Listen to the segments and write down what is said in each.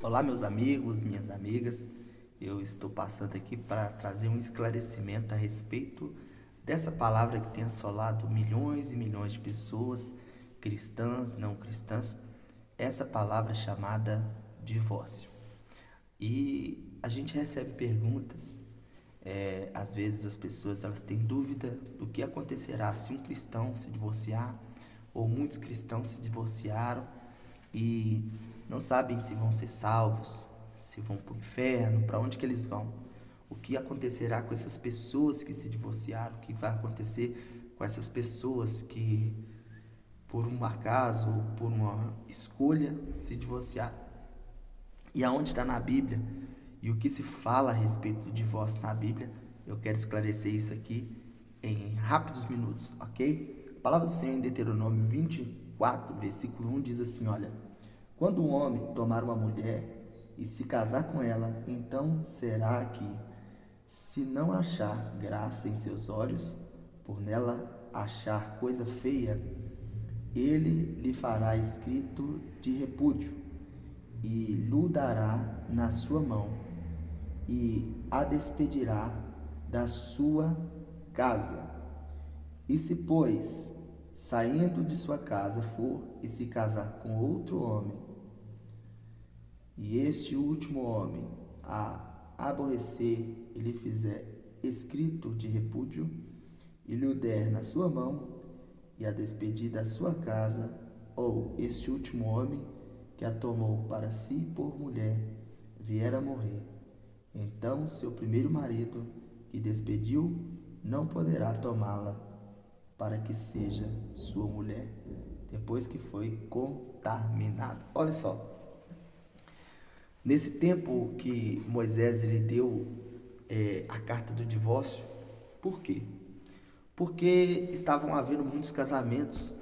Olá, meus amigos, minhas amigas. Eu estou passando aqui para trazer um esclarecimento a respeito dessa palavra que tem assolado milhões e milhões de pessoas, cristãs, não cristãs, essa palavra chamada divórcio. E a gente recebe perguntas, às vezes as pessoas elas têm dúvida do que acontecerá se um cristão se divorciar, ou muitos cristãos se divorciaram e não sabem se vão ser salvos, se vão para o inferno, para onde que eles vão. O que acontecerá com essas pessoas que se divorciaram? O que vai acontecer com essas pessoas que, por um acaso ou por uma escolha, se divorciaram? E aonde está na Bíblia? E o que se fala a respeito do divórcio na Bíblia? Eu quero esclarecer isso aqui em rápidos minutos, ok? A palavra do Senhor em Deuteronômio 24, versículo 1 diz assim, olha: quando um homem tomar uma mulher e se casar com ela, então será que, se não achar graça em seus olhos, por nela achar coisa feia, ele lhe fará escrito de repúdio e lhe dará na sua mão e a despedirá da sua casa. E se, pois, saindo de sua casa for e se casar com outro homem, e este último homem a aborrecer e lhe fizer escrito de repúdio, e lhe o der na sua mão, e a despedir da sua casa, ou este último homem que a tomou para si por mulher, vier a morrer, então seu primeiro marido, que despediu, não poderá tomá-la para que seja sua mulher, depois que foi contaminado. Olha só, nesse tempo que Moisés lhe deu a carta do divórcio, por quê? Porque estavam havendo muitos casamentos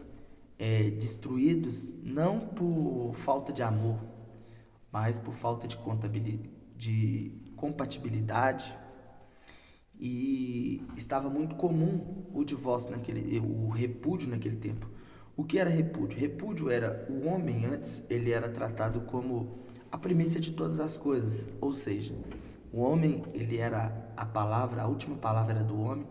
destruídos, não por falta de amor, mas por falta de compatibilidade, e estava muito comum o divórcio o repúdio naquele tempo. O que era repúdio? Repúdio era o homem antes, ele era tratado como a primícia de todas as coisas, ou seja, o homem ele era a palavra, a última palavra era do homem,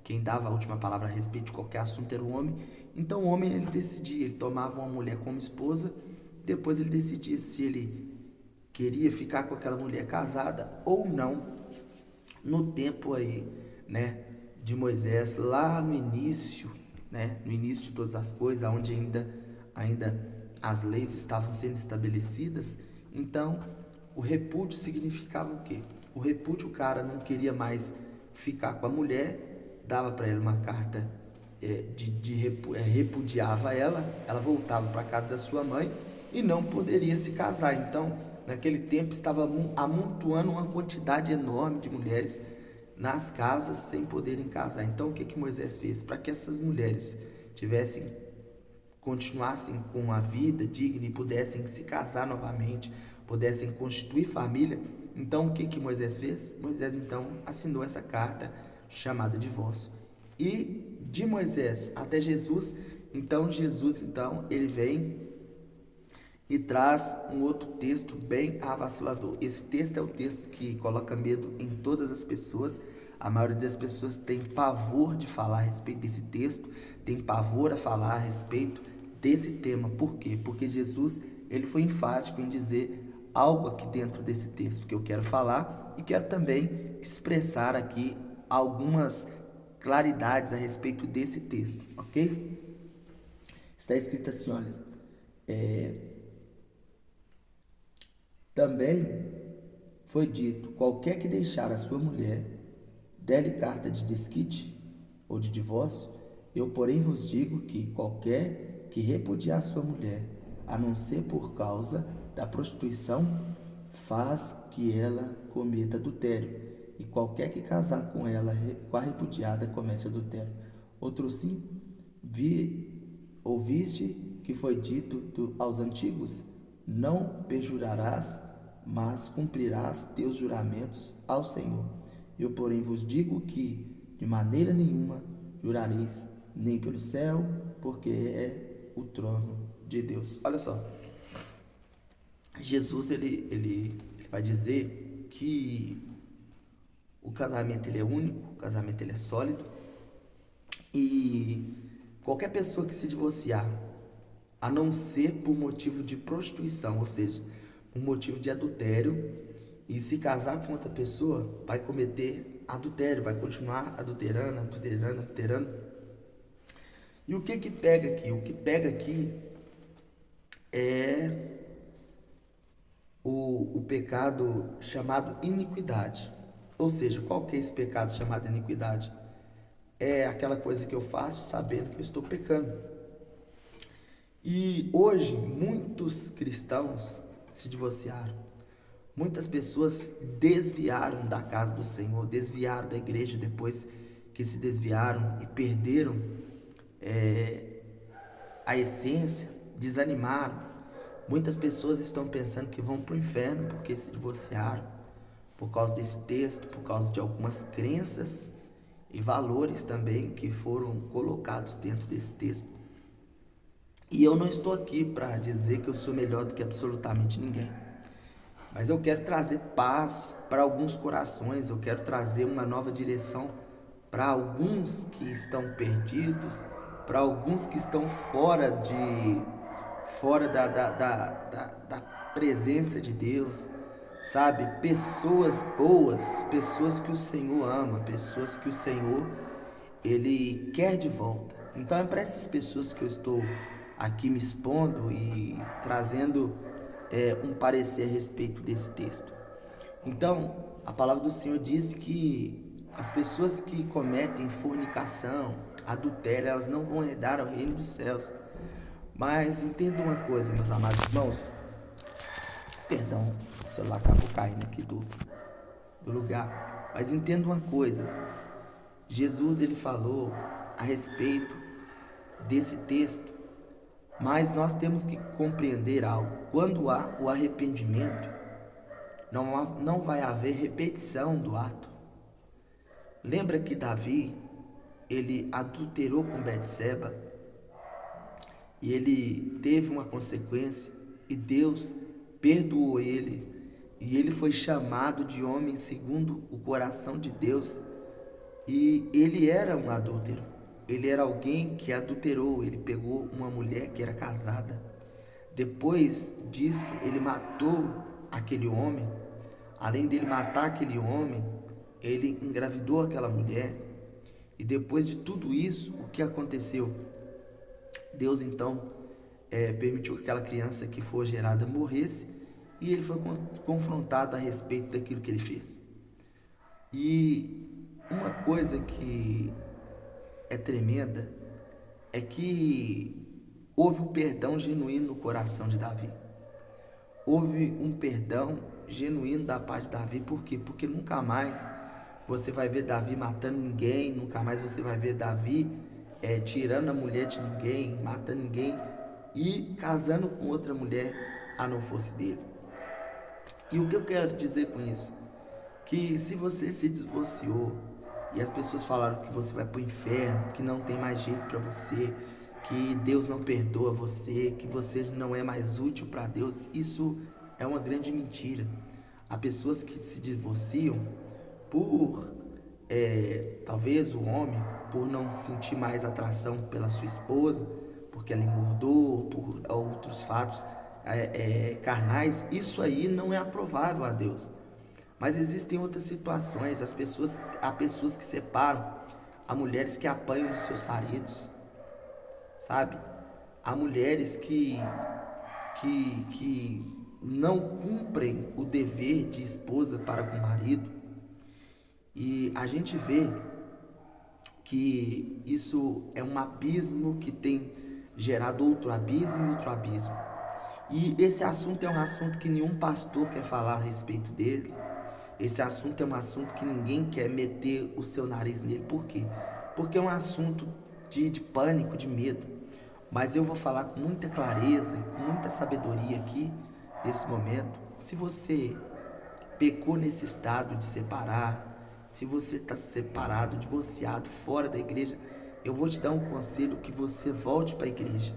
quem dava a última palavra a respeito de qualquer assunto era o homem. Então o homem ele decidia, ele tomava uma mulher como esposa e depois ele decidia se ele queria ficar com aquela mulher casada ou não. No tempo aí, né, de Moisés, lá no início, né, no início de todas as coisas, onde ainda as leis estavam sendo estabelecidas, então o repúdio significava o quê? O repúdio, o cara não queria mais ficar com a mulher, dava para ela uma carta repudiava ela voltava para a casa da sua mãe e não poderia se casar. Então, naquele tempo estava amontoando uma quantidade enorme de mulheres nas casas sem poderem casar. Então, o que Moisés fez? Para que essas mulheres continuassem com a vida digna e pudessem se casar novamente, pudessem constituir família, então o que Moisés fez? Moisés então assinou essa carta chamada divórcio. E de Moisés até Jesus, então ele vem e traz um outro texto bem avassalador. Esse texto é o texto que coloca medo em todas as pessoas. A maioria das pessoas tem pavor de falar a respeito desse texto, tem pavor a falar a respeito desse tema. Por quê? Porque Jesus ele foi enfático em dizer algo aqui dentro desse texto que eu quero falar e quero também expressar aqui algumas claridades a respeito desse texto, ok? Está escrito assim, olha, também foi dito, qualquer que deixar a sua mulher, dê-lhe carta de desquite ou de divórcio, eu porém vos digo que qualquer que repudiar sua mulher, a não ser por causa da prostituição, faz que ela cometa adultério, e qualquer que casar com ela, com a repudiada, comete adultério. Outro sim, ouviste que foi dito aos antigos, não perjurarás, mas cumprirás teus juramentos ao Senhor. Eu, porém, vos digo que, de maneira nenhuma, jurareis, nem pelo céu, porque é o trono de Deus. Olha só, Jesus ele vai dizer que o casamento ele é único, o casamento ele é sólido e qualquer pessoa que se divorciar, a não ser por motivo de prostituição, ou seja, um motivo de adultério, e se casar com outra pessoa, vai cometer adultério, vai continuar adulterando, adulterando, adulterando. E o que que pega aqui? O que pega aqui é o pecado chamado iniquidade. Ou seja, qual que é esse pecado chamado iniquidade? É aquela coisa que eu faço sabendo que eu estou pecando. E hoje muitos cristãos se divorciaram. Muitas pessoas desviaram da casa do Senhor, desviaram da igreja depois que se desviaram e perderam a essência, desanimaram. Muitas pessoas estão pensando que vão para o inferno porque se divorciaram, por causa desse texto, por causa de algumas crenças e valores também que foram colocados dentro desse texto. E eu não estou aqui para dizer que eu sou melhor do que absolutamente ninguém, mas eu quero trazer paz para alguns corações, eu quero trazer uma nova direção para alguns que estão perdidos, para alguns que estão fora da presença de Deus, sabe? Pessoas boas, pessoas que o Senhor ama, pessoas que o Senhor ele quer de volta. Então é para essas pessoas que eu estou aqui me expondo e trazendo um parecer a respeito desse texto. Então, a palavra do Senhor diz que as pessoas que cometem fornicação, adultério, elas não vão herdar o reino dos céus. Mas entenda uma coisa, meus amados irmãos. Perdão, o celular acabou caindo aqui do lugar. Mas entenda uma coisa. Jesus ele falou a respeito desse texto, mas nós temos que compreender algo. Quando há o arrependimento, não vai haver repetição do ato. Lembra que Davi, ele adulterou com Betseba e ele teve uma consequência e Deus perdoou ele e ele foi chamado de homem segundo o coração de Deus. E ele era um adúltero, ele era alguém que adulterou, ele pegou uma mulher que era casada. Depois disso, ele matou aquele homem. Além dele matar aquele homem, ele engravidou aquela mulher. E depois de tudo isso, o que aconteceu? Deus então permitiu que aquela criança que foi gerada morresse e ele foi confrontado a respeito daquilo que ele fez. E uma coisa que é tremenda é que houve um perdão genuíno no coração de Davi. Houve um perdão genuíno da parte de Davi. Por quê? Porque nunca mais você vai ver Davi matando ninguém, nunca mais você vai ver Davi tirando a mulher de ninguém, matando ninguém e casando com outra mulher a não fosse dele. E o que eu quero dizer com isso? Que se você se divorciou e as pessoas falaram que você vai para o inferno, que não tem mais jeito para você, que Deus não perdoa você, que você não é mais útil para Deus, isso é uma grande mentira. Há pessoas que se divorciam por, talvez o homem, por não sentir mais atração pela sua esposa, porque ela engordou, por outros fatos carnais. Isso aí não é aprovável a Deus. Mas existem outras situações. Há pessoas que separam, há mulheres que apanham dos seus maridos, sabe? Há mulheres que não cumprem o dever de esposa para com o marido. E a gente vê que isso é um abismo que tem gerado outro abismo e outro abismo. E esse assunto é um assunto que nenhum pastor quer falar a respeito dele. Esse assunto é um assunto que ninguém quer meter o seu nariz nele. Por quê? Porque é um assunto de pânico, de medo. Mas eu vou falar com muita clareza, com muita sabedoria aqui, nesse momento. Se você pecou nesse estado de separar, se você está separado, divorciado, fora da igreja, eu vou te dar um conselho: que você volte para a igreja,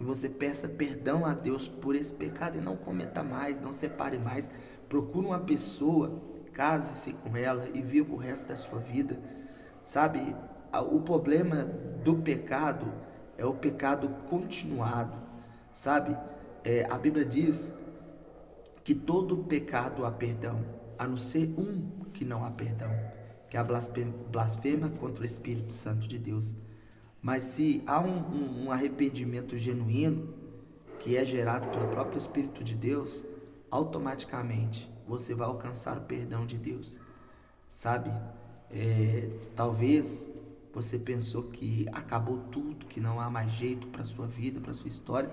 que você peça perdão a Deus por esse pecado e não cometa mais, não separe mais. Procure uma pessoa, case-se com ela e viva o resto da sua vida. Sabe, o problema do pecado é o pecado continuado, sabe? A Bíblia diz que todo pecado há perdão, a não ser um que não há perdão, que é a blasfema contra o Espírito Santo de Deus. Mas se há um arrependimento genuíno, que é gerado pelo próprio Espírito de Deus, automaticamente você vai alcançar o perdão de Deus, sabe? Talvez você pensou que acabou tudo, que não há mais jeito para sua vida, para sua história,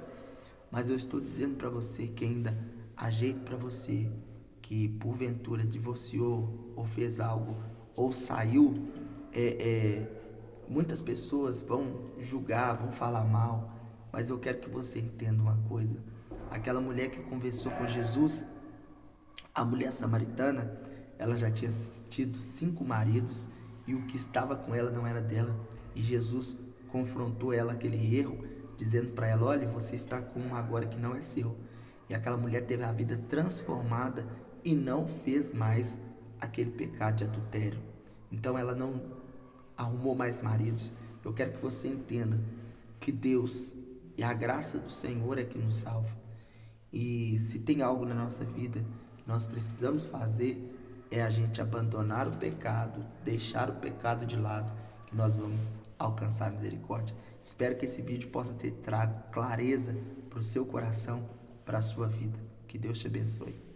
mas eu estou dizendo para você que ainda há jeito para você que porventura divorciou ou fez algo ou saiu. Muitas pessoas vão julgar, vão falar mal, mas eu quero que você entenda uma coisa. Aquela mulher que conversou com Jesus, a mulher samaritana, ela já tinha tido 5 maridos e o que estava com ela não era dela. E Jesus confrontou ela aquele erro, dizendo para ela: olha, você está com um agora que não é seu. E aquela mulher teve a vida transformada e não fez mais aquele pecado de adultério. Então ela não arrumou mais maridos. Eu quero que você entenda que Deus e a graça do Senhor é que nos salva. E se tem algo na nossa vida que nós precisamos fazer, é a gente abandonar o pecado, deixar o pecado de lado, que nós vamos alcançar a misericórdia. Espero que esse vídeo possa ter trago clareza para o seu coração, para a sua vida. Que Deus te abençoe.